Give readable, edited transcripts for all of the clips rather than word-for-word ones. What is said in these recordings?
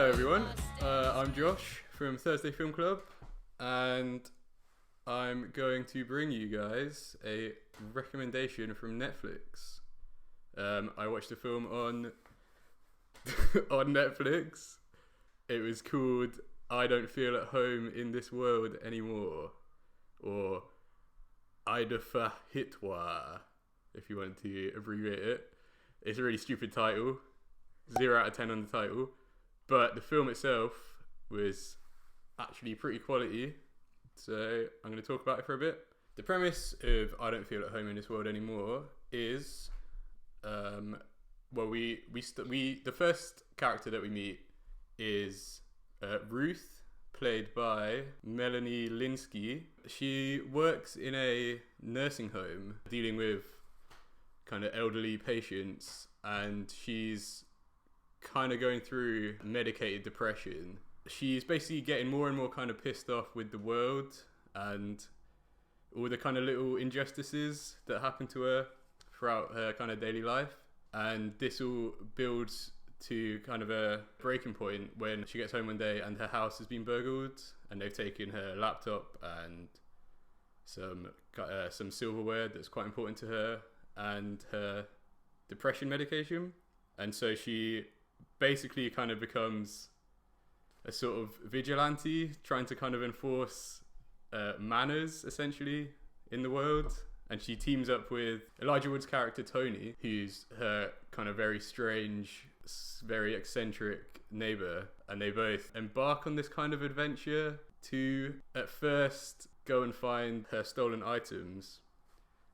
Hello everyone, I'm Josh from Thursday Film Club, and I'm going to bring you guys a recommendation from Netflix. I watched a film on on Netflix. It was called I Don't Feel at Home in This World Anymore, or Idafa Hitwa, if you want to abbreviate it. It's a really stupid title, 0 out of 10 on the title, but the film itself was actually pretty quality, so I'm going to talk about it for a bit. The premise of I Don't Feel at Home in This World Anymore is, the first character that we meet is Ruth, played by Melanie Linsky. She works in a nursing home dealing with kind of elderly patients, and she's kind of going through medicated depression. She's basically getting more and more kind of pissed off with the world and all the kind of little injustices that happen to her throughout her kind of daily life. And this all builds to kind of a breaking point when she gets home one day and her house has been burgled, and they've taken her laptop and some silverware that's quite important to her and her depression medication. And so she basically kind of becomes a sort of vigilante, trying to kind of enforce manners essentially in the world. And she teams up with Elijah Wood's character Tony, who's her kind of very strange, very eccentric neighbour, and they both embark on this kind of adventure to at first go and find her stolen items,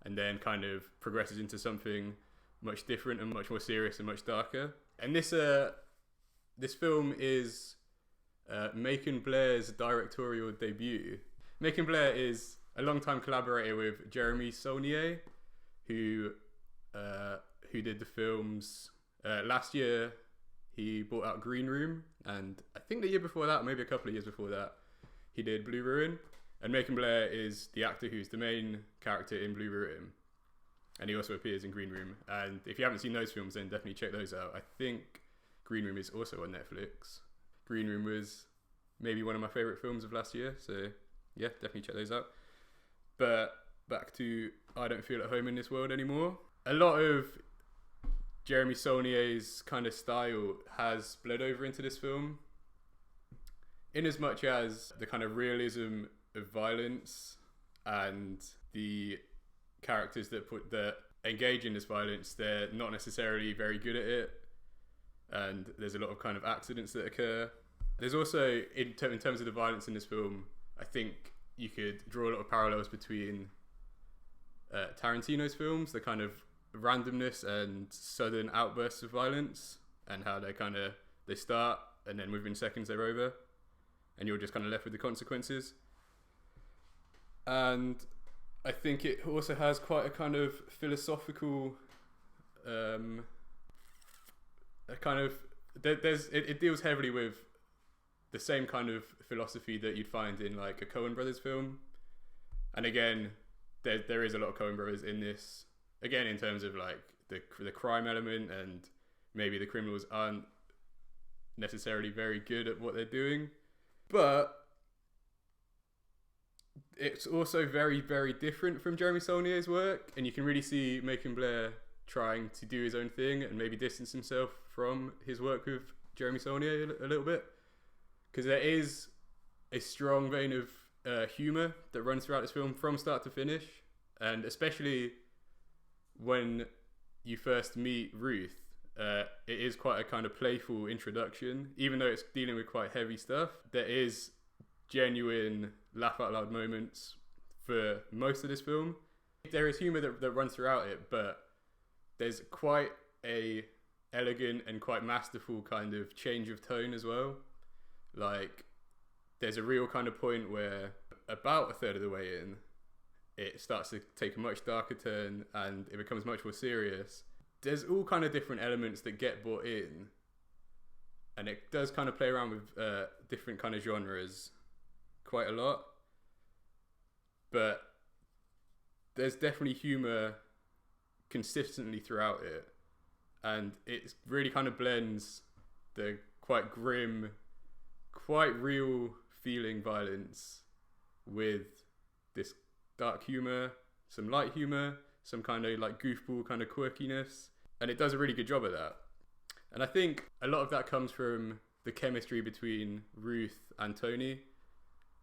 and then kind of progresses into something much different and much more serious and much darker. And this film is Macon Blair's directorial debut. Macon Blair is a long-time collaborator with Jeremy Saulnier, who did the films. Last year, he brought out Green Room, and I think the year before that, maybe a couple of years before that, he did Blue Ruin. And Macon Blair is the actor who's the main character in Blue Ruin, and he also appears in Green Room. And if you haven't seen those films, then definitely check those out. I think Green Room is also on Netflix. Green Room was maybe one of my favourite films of last year, so yeah, definitely check those out. But back to I Don't Feel at Home in This World Anymore. A lot of Jeremy Saulnier's kind of style has bled over into this film, in as much as the kind of realism of violence and the characters that engage in this violence, they're not necessarily very good at it, and there's a lot of kind of accidents that occur. There's also, in terms of the violence in this film, I think you could draw a lot of parallels between Tarantino's films, the kind of randomness and sudden outbursts of violence, and how they start and then within seconds they're over, and you're just kind of left with the consequences. And I think it also has quite a kind of philosophical, it deals heavily with the same kind of philosophy that you'd find in like a Coen Brothers film. And again, there is a lot of Coen Brothers in this. Again, in terms of like the crime element, and maybe the criminals aren't necessarily very good at what they're doing, but it's also very, very different from Jeremy Saulnier's work, and you can really see Macon Blair trying to do his own thing and maybe distance himself from his work with Jeremy Saulnier a little bit, because there is a strong vein of humour that runs throughout this film from start to finish. And especially when you first meet Ruth, it is quite a kind of playful introduction, even though it's dealing with quite heavy stuff. There is genuine laugh out loud moments for most of this film. There is humour that runs throughout it, but there's quite a elegant and quite masterful kind of change of tone as well. Like, there's a real kind of point where about a third of the way in, it starts to take a much darker turn and it becomes much more serious. There's all kind of different elements that get brought in, and it does kind of play around with different kind of genres quite a lot. But there's definitely humour consistently throughout it, and it really kind of blends the quite grim quite real feeling violence with this dark humor, some light humor, some kind of like goofball kind of quirkiness, and it does a really good job of that. And I think a lot of that comes from the chemistry between Ruth and Tony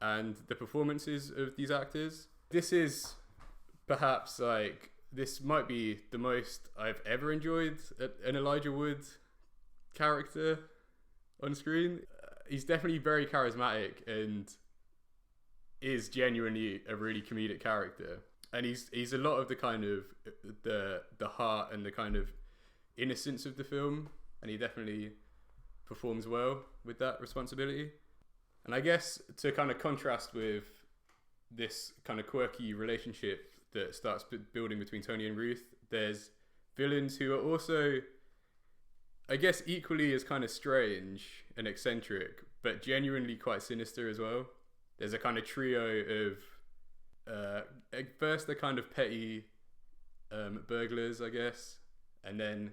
and the performances of these actors. This is perhaps like, this might be the most I've ever enjoyed an Elijah Wood character on screen. He's definitely very charismatic and is genuinely a really comedic character. And he's a lot of the kind of the heart and the kind of innocence of the film, and he definitely performs well with that responsibility. And I guess to kind of contrast with this kind of quirky relationship that starts building between Tony and Ruth, there's villains who are also, I guess, equally as kind of strange and eccentric, but genuinely quite sinister as well. There's a kind of trio of at first they're kind of petty burglars, I guess, and then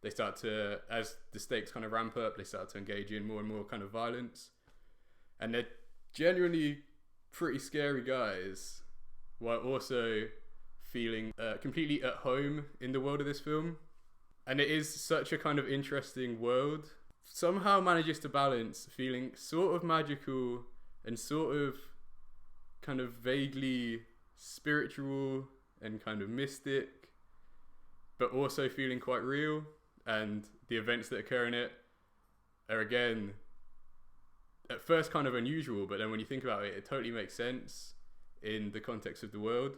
they start to, as the stakes kind of ramp up, they start to engage in more and more kind of violence, and they're genuinely pretty scary guys, while also feeling completely at home in the world of this film. And it is such a kind of interesting world. Somehow manages to balance feeling sort of magical and sort of kind of vaguely spiritual and kind of mystic, but also feeling quite real. And the events that occur in it are, again, at first kind of unusual, but then when you think about it, it totally makes sense in the context of the world.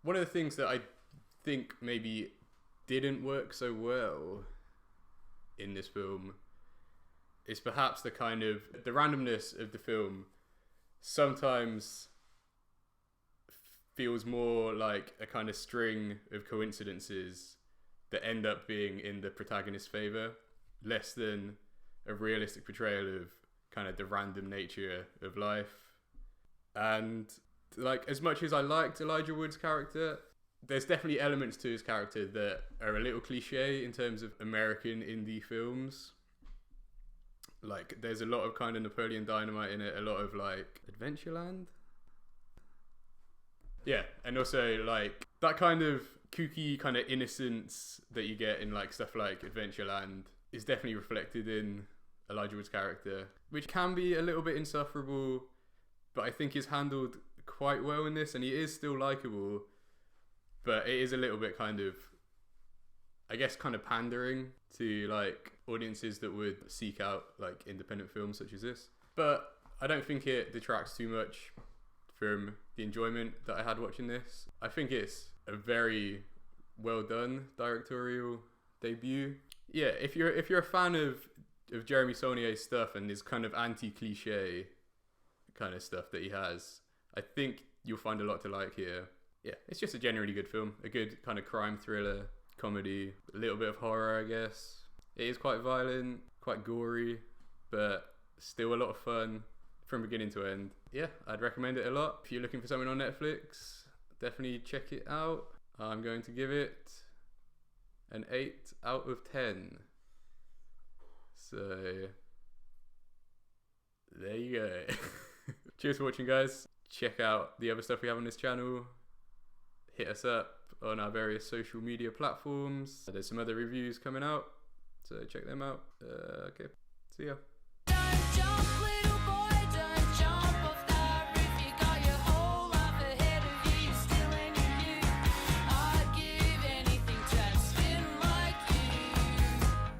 One of the things that I think maybe didn't work so well in this film is perhaps the kind of the randomness of the film sometimes feels more like a kind of string of coincidences that end up being in the protagonist's favor, less than a realistic portrayal of kind of the random nature of life. And like, as much as I liked Elijah Wood's character, there's definitely elements to his character that are a little cliche in terms of American indie films. Like, there's a lot of kind of Napoleon Dynamite in it, a lot of like Adventureland. Yeah, and also like that kind of kooky kind of innocence that you get in like stuff like Adventureland is definitely reflected in Elijah Wood's character, which can be a little bit insufferable, but I think is handled quite well in this, and he is still likable, but it is a little bit kind of, I guess, kind of pandering to like audiences that would seek out like independent films such as this. But I don't think it detracts too much from the enjoyment that I had watching this. I think it's a very well done directorial debut. Yeah, if you're a fan of Jeremy Saulnier's stuff and his kind of anti-cliche kind of stuff that he has, I think you'll find a lot to like here. Yeah, it's just a generally good film. A good kind of crime thriller, comedy, a little bit of horror, I guess. It is quite violent, quite gory, but still a lot of fun from beginning to end. Yeah, I'd recommend it a lot. If you're looking for something on Netflix, definitely check it out. I'm going to give it an 8 out of 10. So, there you go. Cheers for watching, guys. Check out the other stuff we have on this channel. Hit us up on our various social media platforms. There's some other reviews coming out, so check them out. Okay, see ya.